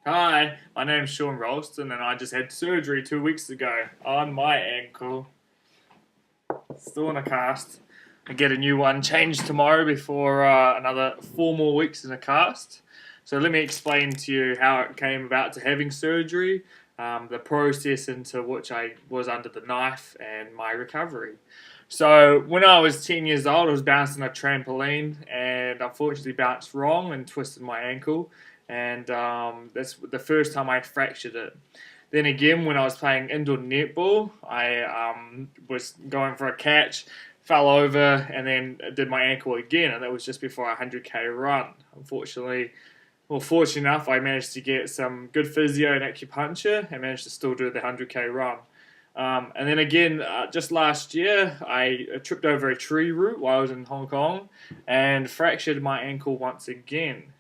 Hi, my name's Sean Ralston, and I just had surgery 2 weeks ago on my ankle. Still in a cast. I get a new one changed tomorrow before another 4 more weeks in a cast. So let me explain to you how it came about to having surgery, the process into which I was under the knife, and my recovery. So when I was 10 years old, I was bouncing a trampoline and unfortunately bounced wrong and twisted my ankle. And that's the first time I fractured it. Then again, when I was playing indoor netball, I was going for a catch, fell over, and then did my ankle again, and that was just before a 100k run. Unfortunately, well, fortunate enough, I managed to get some good physio and acupuncture and managed to still do the 100k run. And then again, just last year, I tripped over a tree root while I was in Hong Kong and fractured my ankle once again.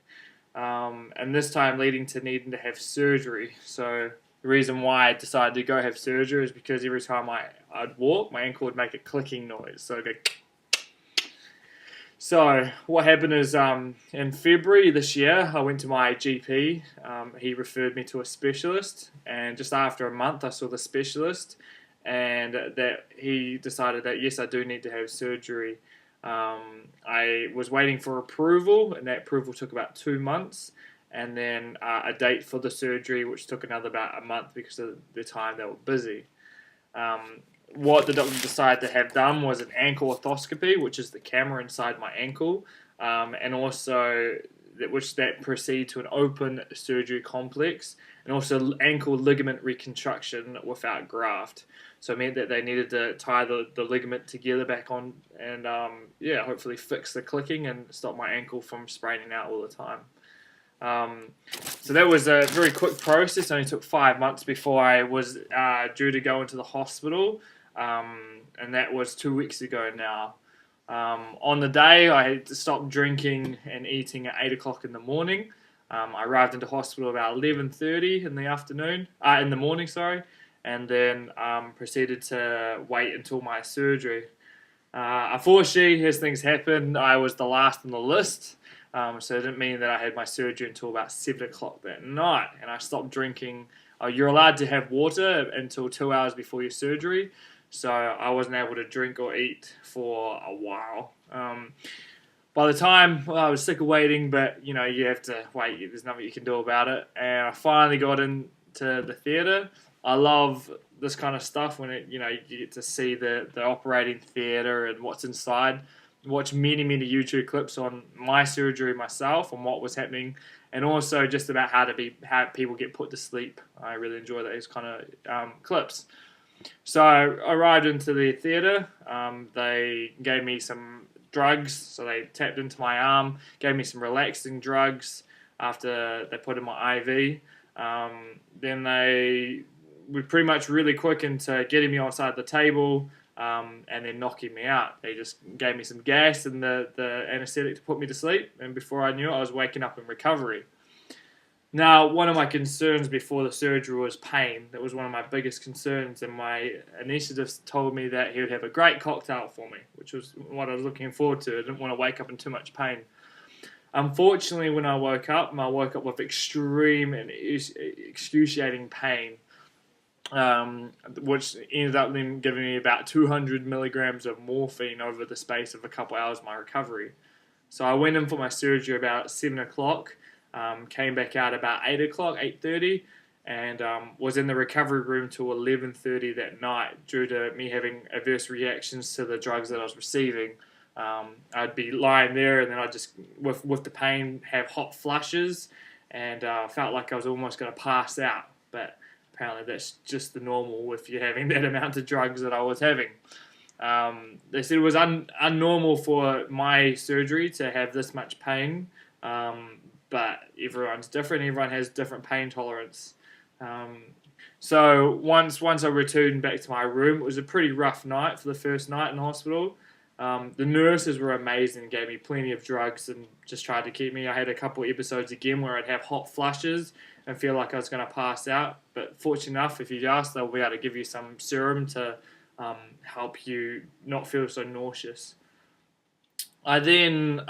And this time leading to needing to have surgery. So the reason why I decided to go have surgery is because every time I'd walk, my ankle would make a clicking noise. So I'd go. So what happened is in February this year, I went to my GP. He referred me to a specialist, and just after a month, I saw the specialist, and that he decided that yes, I do need to have surgery. I was waiting for approval, and that approval took about 2 months, and then a date for the surgery, which took another about a month because of the time they were busy. Um, what the doctor decided to have done was an ankle arthroscopy, which is the camera inside my ankle, and also that proceed to an open surgery complex, and also ankle ligament reconstruction without graft. So it meant that they needed to tie the ligament together back on, and hopefully fix the clicking and stop my ankle from spraining out all the time. Um, so that was a very quick process. It only took 5 months before I was due to go into the hospital, and that was 2 weeks ago now. On the day, I had to stop drinking and eating at 8 o'clock in the morning. I arrived into hospital about 11:30 in the afternoon, in the morning, sorry, and then proceeded to wait until my surgery. Unfortunately, as things happened, I was the last on the list. So it didn't mean that I had my surgery until about 7 o'clock that night, and I stopped drinking. You're allowed to have water until 2 hours before your surgery, so I wasn't able to drink or eat for a while. By the time I was sick of waiting, but you have to wait. There's nothing you can do about it, and I finally got into the theatre. I love this kind of stuff when you get to see the operating theatre and what's inside. Watch many YouTube clips on my surgery myself and what was happening, and also just about how people get put to sleep. I really enjoy those kind of clips. So I arrived into the theatre. They gave me some drugs, so they tapped into my arm, gave me some relaxing drugs after they put in my IV. Then they were pretty much really quick into getting me on side the table. And then knocking me out. They just gave me some gas and the anesthetic to put me to sleep, and before I knew it, I was waking up in recovery. Now, one of my concerns before the surgery was pain. That was one of my biggest concerns, and my anaesthetist told me that he would have a great cocktail for me, which was what I was looking forward to. I didn't want to wake up in too much pain. Unfortunately, when I woke up with extreme and excruciating pain, which ended up then giving me about 200 milligrams of morphine over the space of a couple hours of my recovery. So I went in for my surgery about 7 o'clock, came back out about 8 o'clock, 8:30, and was in the recovery room till 11:30 that night due to me having adverse reactions to the drugs that I was receiving. I'd be lying there, and then I'd just, with the pain, have hot flushes, and felt like I was almost going to pass out. But apparently that's just the normal if you're having that amount of drugs that I was having. They said it was unnormal for my surgery to have this much pain, but everyone's different. Everyone has different pain tolerance. So once I returned back to my room, it was a pretty rough night for the first night in hospital. The nurses were amazing, gave me plenty of drugs and just tried to keep me. I had a couple of episodes again where I'd have hot flushes and feel like I was going to pass out. But fortunate enough, if you ask, they'll be able to give you some serum to help you not feel so nauseous. I then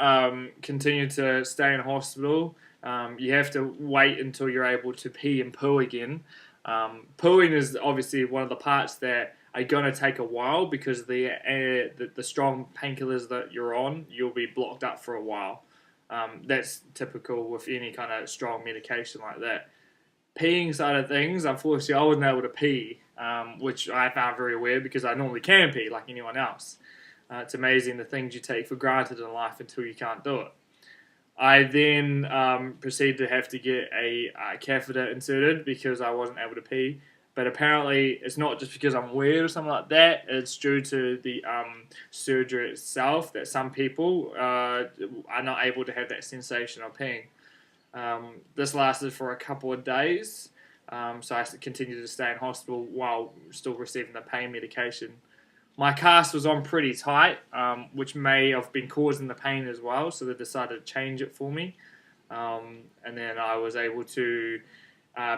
continued to stay in hospital You have to wait until you're able to pee and poo again. Pooing is obviously one of the parts that are going to take a while because the strong painkillers that you're on, you'll be blocked up for a while. That's typical with any kind of strong medication like that. Peeing side of things, unfortunately, I wasn't able to pee, which I found very weird because I normally can pee like anyone else. It's amazing the things you take for granted in life until you can't do it. I then proceeded to have to get a catheter inserted because I wasn't able to pee. But apparently, it's not just because I'm weird or something like that. It's due to the surgery itself that some people are not able to have that sensation of peeing. This lasted for a couple of days, so I continued to stay in hospital while still receiving the pain medication. My cast was on pretty tight, which may have been causing the pain as well, so they decided to change it for me. And then I was able to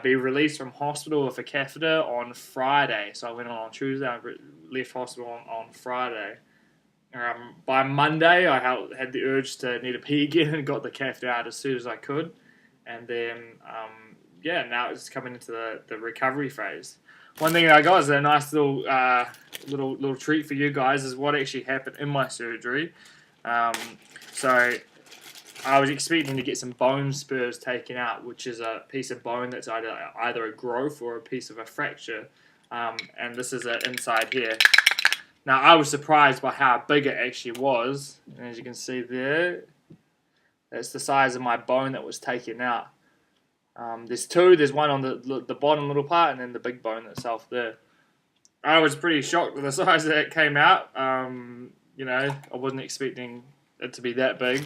be released from hospital with a catheter on Friday. So I went on Tuesday, I left hospital on Friday. By Monday, I had the urge to need a pee again and got the catheter out as soon as I could. And then, now it's coming into the recovery phase. One thing I got is a nice little treat for you guys is what actually happened in my surgery. So I was expecting to get some bone spurs taken out, which is a piece of bone that's either a growth or a piece of a fracture. And this is it inside here. Now, I was surprised by how big it actually was. And as you can see there, that's the size of my bone that was taken out. There's two. There's one on the bottom little part and then the big bone itself there. I was pretty shocked with the size that it came out. I wasn't expecting it to be that big.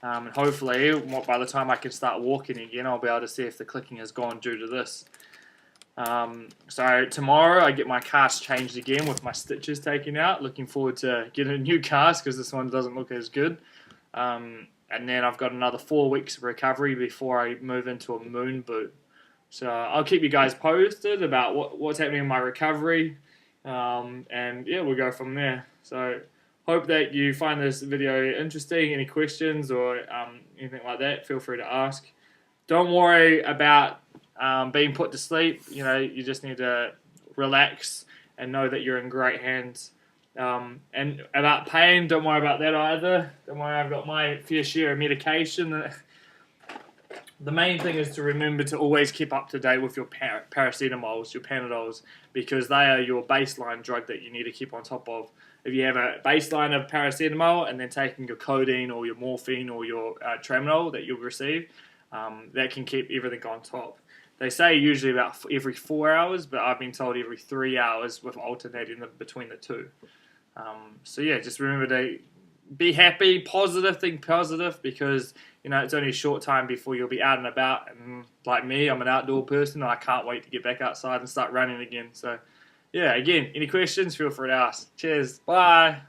And hopefully, by the time I can start walking again, I'll be able to see if the clicking has gone due to this. So tomorrow, I get my cast changed again with my stitches taken out. Looking forward to getting a new cast because this one doesn't look as good. And then I've got another 4 weeks of recovery before I move into a moon boot. So I'll keep you guys posted about what's happening in my recovery. We'll go from there. So hope that you find this video interesting. Any questions or anything like that, feel free to ask. Don't worry about being put to sleep. You just need to relax and know that you're in great hands. And about pain, don't worry about that either. Don't worry, I've got my fair share of medication. The main thing is to remember to always keep up to date with your paracetamols, your Panadols, because they are your baseline drug that you need to keep on top of. If you have a baseline of paracetamol and then taking your codeine or your morphine or your tramadol that you'll receive, that can keep everything on top. They say usually about every 4 hours, but I've been told every 3 hours with alternating between the two. Just remember to be happy, think positive, because it's only a short time before you'll be out and about. And like me, I'm an outdoor person, and I can't wait to get back outside and start running again. So, again, any questions, feel free to ask. Cheers, bye.